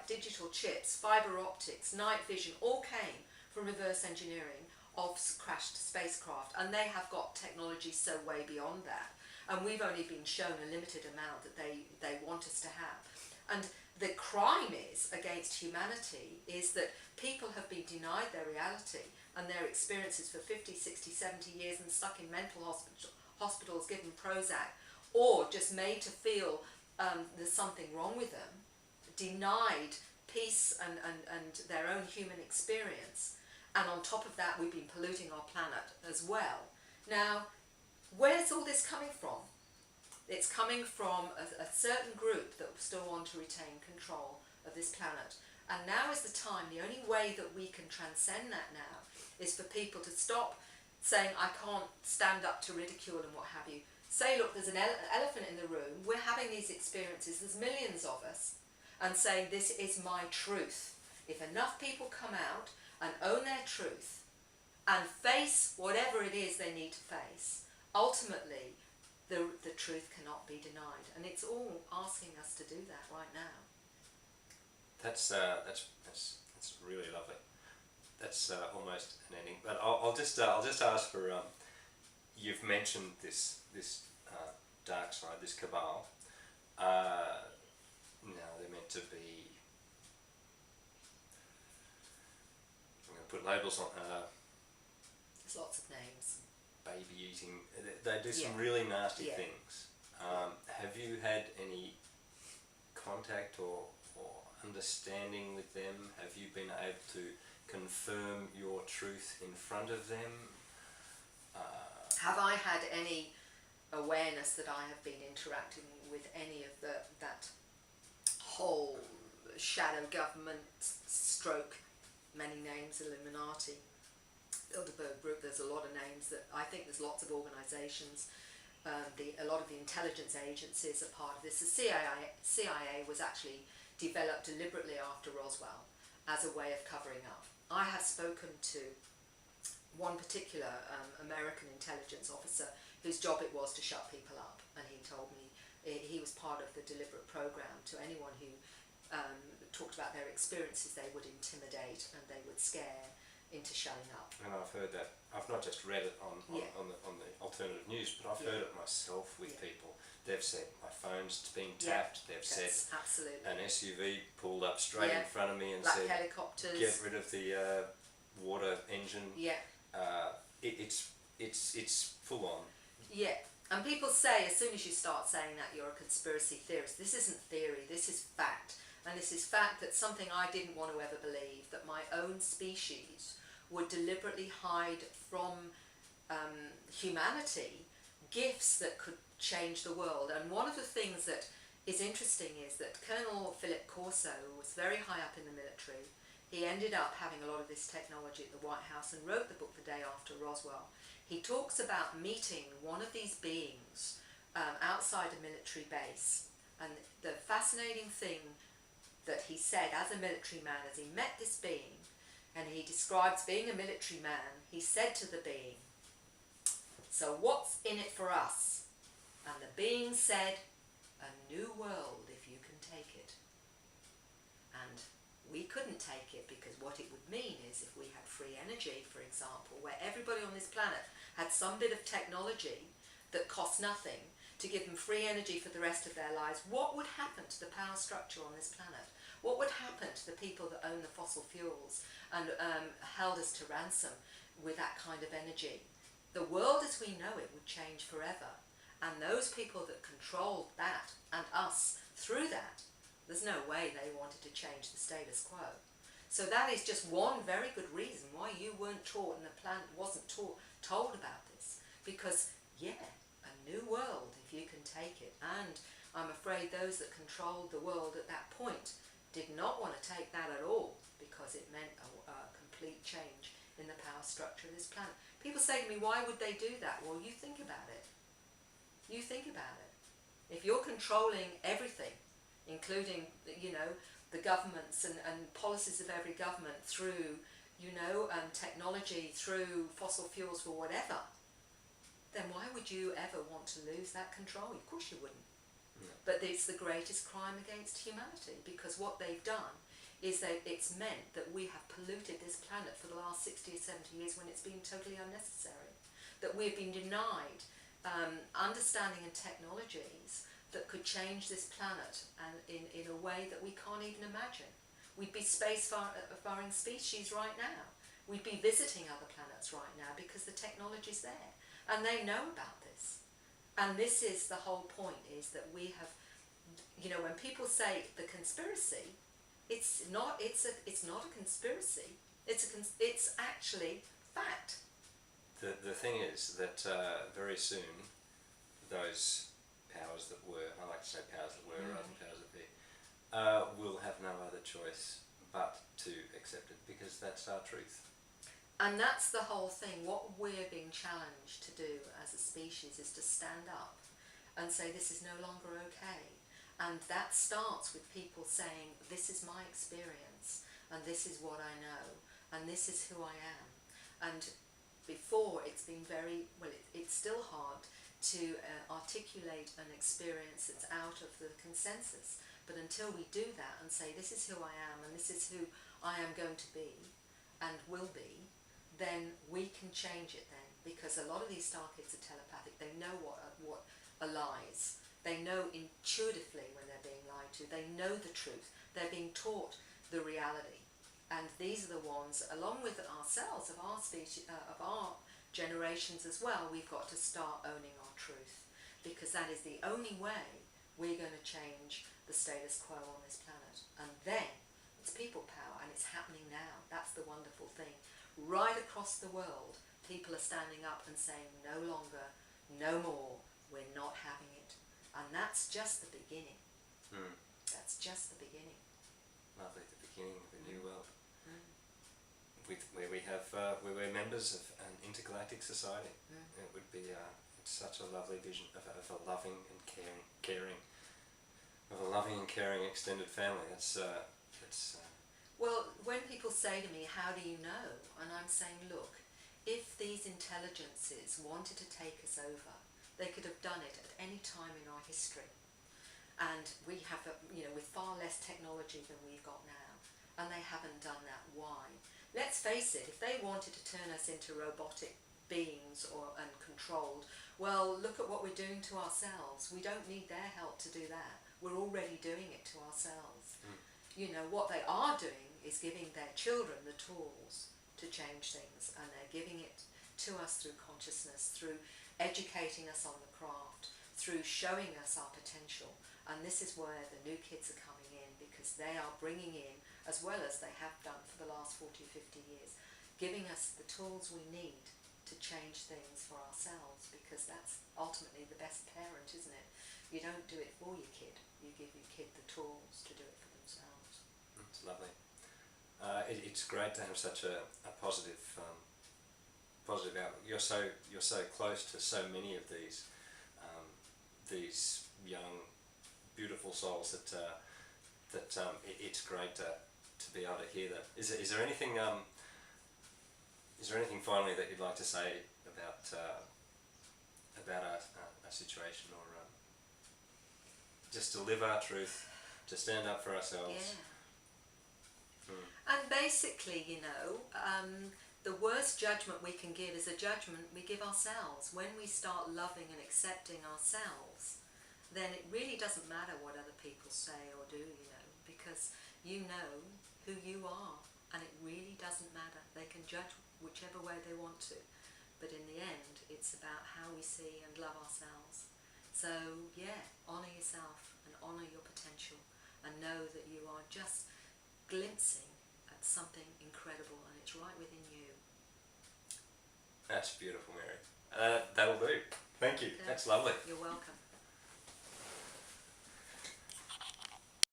like digital chips, fibre optics, night vision, all came from reverse engineering of crashed spacecraft, and they have got technology so way beyond that. And we've only been shown a limited amount that they want us to have. And the crime is against humanity is that people have been denied their reality and their experiences for 50, 60, 70 years and stuck in mental hospitals given Prozac, or just made to feel there's something wrong with them, denied peace and their own human experience. And on top of that, we've been polluting our planet as well. Now, where's all this coming from? It's coming from a certain group that still want to retain control of this planet. And now is the time, the only way that we can transcend that now is for people to stop saying, I can't stand up to ridicule and what have you. Say, look, there's an elephant in the room, we're having these experiences, there's millions of us, and saying, this is my truth. If enough people come out and own their truth and face whatever it is they need to face, ultimately the truth cannot be denied. And it's all asking us to do that right now. That's really lovely. That's almost an ending. But I'll just ask for you've mentioned this dark side, this cabal. Now they're meant to be. I'm going to put labels on. There's lots of names. Baby eating. They do some really nasty things. Have you had any contact or understanding with them? Have you been able to confirm your truth in front of them? Have I had any awareness that I have been interacting with any of that whole shadow government stroke, many names, Illuminati, Bilderberg Group? There's a lot of names that I think there's lots of organisations. A lot of the intelligence agencies are part of this. The CIA was actually developed deliberately after Roswell as a way of covering up. I have spoken to one particular American intelligence officer whose job it was to shut people up, and he told me he was part of the deliberate program. To anyone who talked about their experiences, they would intimidate and they would scare into shutting up. And I've heard that. I've not just read it on the alternative news, but I've heard it myself with people. They've said my phone's been tapped. They've said absolutely. An SUV pulled up straight in front of me and Black said, helicopters. "Get rid of the water engine." Yeah. It's full on. Yeah. And people say, as soon as you start saying that, you're a conspiracy theorist. This isn't theory, this is fact. And this is fact that something I didn't want to ever believe, that my own species would deliberately hide from humanity gifts that could change the world. And one of the things that is interesting is that Colonel Philip Corso was very high up in the military. He ended up having a lot of this technology at the White House and wrote the book the day after Roswell. He talks about meeting one of these beings outside a military base. And the fascinating thing that he said as a military man, as he met this being, and he describes being a military man, he said to the being, "So what's in it for us?" And the being said, "A new world if you can take it." And we couldn't take it, because what it would mean is if we had free energy, for example, where everybody on this planet had some bit of technology that cost nothing to give them free energy for the rest of their lives, what would happen to the power structure on this planet? What would happen to the people that own the fossil fuels and held us to ransom with that kind of energy? The world as we know it would change forever. And those people that controlled that and us through that, there's no way they wanted to change the status quo. So that is just one very good reason why you weren't taught and the planet wasn't told about this. Because, a new world if you can take it. And I'm afraid those that controlled the world at that point did not want to take that at all, because it meant a complete change in the power structure of this planet. People say to me, why would they do that? Well, you think about it. You think about it. If you're controlling everything, including, the governments and policies of every government through, technology, through fossil fuels, for whatever, then why would you ever want to lose that control? Of course you wouldn't. Yeah. But it's the greatest crime against humanity, because what they've done is that it's meant that we have polluted this planet for the last 60 or 70 years when it's been totally unnecessary. That we've been denied understanding and technologies that could change this planet and in a way that we can't even imagine. We'd be space-faring species right now. We'd be visiting other planets right now because the technology's there. And they know about this. And this is the whole point, is that we have, you know, when people say the conspiracy, it's not a conspiracy. It's actually fact. The thing is that very soon those powers that were, I like to say powers that were rather than powers that be, will have no other choice but to accept it, because that's our truth. And that's the whole thing. What we're being challenged to do as a species is to stand up and say this is no longer okay. And that starts with people saying, this is my experience, and this is what I know, and this is who I am. And before, it's been very, well, it's still hard to articulate an experience that's out of the consensus. But until we do that and say, this is who I am, and this is who I am going to be, and will be, then we can change it then. Because a lot of these star kids are telepathic. They know what are lies. They know intuitively when they're being lied to. They know the truth. They're being taught the reality. And these are the ones, along with ourselves, of our species, of our generations as well, we've got to start owning our truth. Because that is the only way we're going to change the status quo on this planet. And then it's people power, and it's happening now. That's the wonderful thing. Right across the world, people are standing up and saying, no longer, no more, we're not having it. And that's just the beginning. That's just the beginning. Lovely, the beginning of a new world. Where we're members of an intergalactic society. It would be it's such a lovely vision of a loving and caring, of a loving and caring extended family. That's Well, when people say to me, how do you know? And I'm saying, look, if these intelligences wanted to take us over, they could have done it at any time in our history. And we have, with far less technology than we've got now. And they haven't done that. Why? Let's face it, if they wanted to turn us into robotic beings and controlled, well, look at what we're doing to ourselves. We don't need their help to do that. We're already doing it to ourselves. You know, what they are doing is giving their children the tools to change things, and they're giving it to us through consciousness, through educating us on the craft, through showing us our potential. And this is where the new kids are coming in, because they are bringing in, as well as they have done for the last 40 or 50 years, giving us the tools we need to change things for ourselves, because that's ultimately the best parent, isn't it? You don't do it for your kid, you give your kid the tools to do it for themselves. It's lovely. It's great to have such a positive positive outlook. You're so close to so many of these young, beautiful souls that it's great to be able to hear that. Is there anything finally that you'd like to say about our situation, or just to live our truth, to stand up for ourselves? Yeah. And basically, the worst judgment we can give is a judgment we give ourselves. When we start loving and accepting ourselves, then it really doesn't matter what other people say or do, because you know who you are, and it really doesn't matter. They can judge whichever way they want to, but in the end, it's about how we see and love ourselves. So, yeah, honour yourself and honour your potential, and know that you are just glimpsing at something incredible, and it's right within you. That's beautiful, Mary. That'll do. Thank you. Okay. That's lovely. You're welcome.